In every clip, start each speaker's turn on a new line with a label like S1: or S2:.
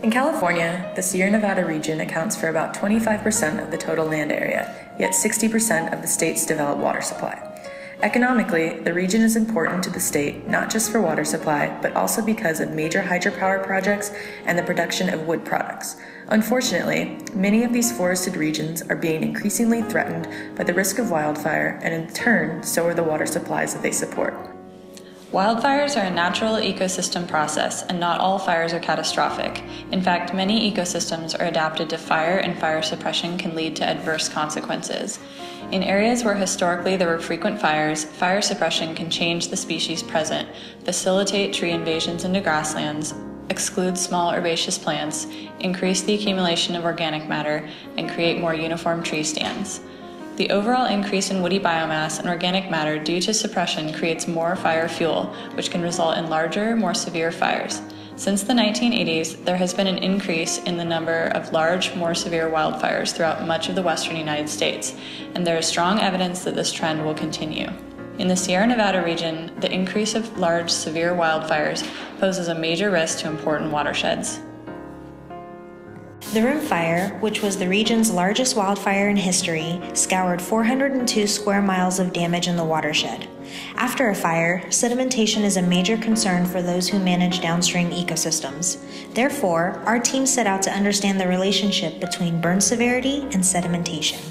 S1: In California, the Sierra Nevada region accounts for about 25% of the total land area, yet 60% of the state's developed water supply. Economically, the region is important to the state not just for water supply, but also because of major hydropower projects and the production of wood products. Unfortunately, many of these forested regions are being increasingly threatened by the risk of wildfire, and in turn, so are the water supplies that they support.
S2: Wildfires are a natural ecosystem process, and not all fires are catastrophic. In fact, many ecosystems are adapted to fire, and fire suppression can lead to adverse consequences. In areas where historically there were frequent fires, fire suppression can change the species present, facilitate tree invasions into grasslands, exclude small herbaceous plants, increase the accumulation of organic matter, and create more uniform tree stands. The overall increase in woody biomass and organic matter due to suppression creates more fire fuel, which can result in larger, more severe fires. Since the 1980s, there has been an increase in the number of large, more severe wildfires throughout much of the western United States, and there is strong evidence that this trend will continue. In the Sierra Nevada region, the increase of large, severe wildfires poses a major risk to important watersheds.
S3: The Rim Fire, which was the region's largest wildfire in history, scoured 402 square miles of damage in the watershed. After a fire, sedimentation is a major concern for those who manage downstream ecosystems. Therefore, our team set out to understand the relationship between burn severity and sedimentation.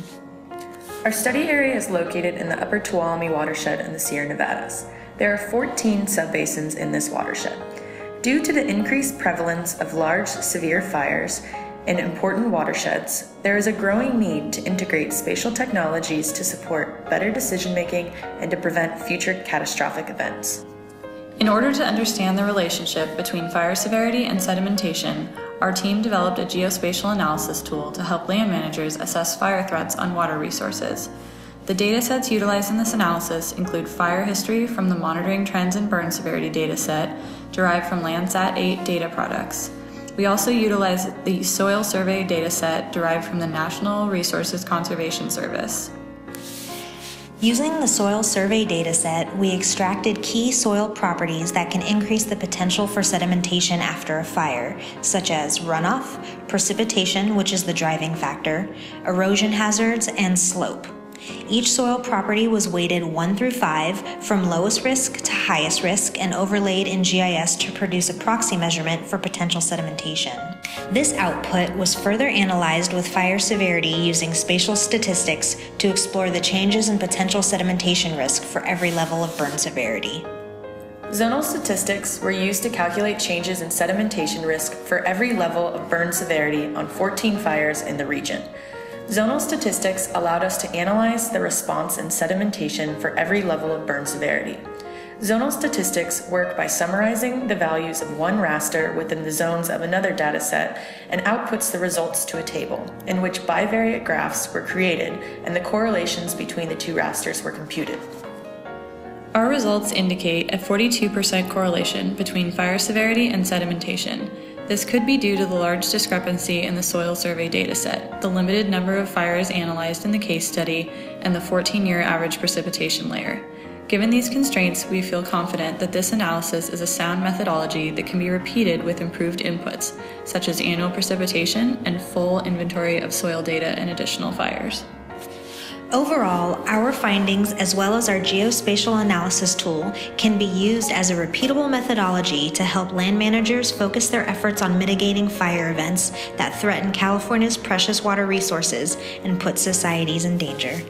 S1: Our study area is located in the Upper Tuolumne watershed in the Sierra Nevadas. There are 14 subbasins in this watershed. Due to the increased prevalence of large, severe fires in important watersheds, there is a growing need to integrate spatial technologies to support better decision-making and to prevent future catastrophic events.
S2: In order to understand the relationship between fire severity and sedimentation, our team developed a geospatial analysis tool to help land managers assess fire threats on water resources. The datasets utilized in this analysis include fire history from the Monitoring Trends and Burn Severity dataset derived from Landsat 8 data products. We also utilize the soil survey dataset derived from the National Resources Conservation Service.
S3: Using the soil survey dataset, we extracted key soil properties that can increase the potential for sedimentation after a fire, such as runoff, precipitation, which is the driving factor, erosion hazards, and slope. Each soil property was weighted 1 through 5 from lowest risk to highest risk and overlaid in GIS to produce a proxy measurement for potential sedimentation. This output was further analyzed with fire severity using spatial statistics to explore the changes in potential sedimentation risk for every level of burn severity.
S1: Zonal statistics were used to calculate changes in sedimentation risk for every level of burn severity on 14 fires in the region. Zonal statistics allowed us to analyze the response in sedimentation for every level of burn severity. Zonal statistics work by summarizing the values of one raster within the zones of another dataset and outputs the results to a table, in which bivariate graphs were created and the correlations between the two rasters were computed.
S2: Our results indicate a 42% correlation between fire severity and sedimentation. This could be due to the large discrepancy in the soil survey dataset, the limited number of fires analyzed in the case study, and the 14-year average precipitation layer. Given these constraints, we feel confident that this analysis is a sound methodology that can be repeated with improved inputs, such as annual precipitation and full inventory of soil data and additional fires.
S3: Overall, our findings, as well as our geospatial analysis tool, can be used as a repeatable methodology to help land managers focus their efforts on mitigating fire events that threaten California's precious water resources and put societies in danger.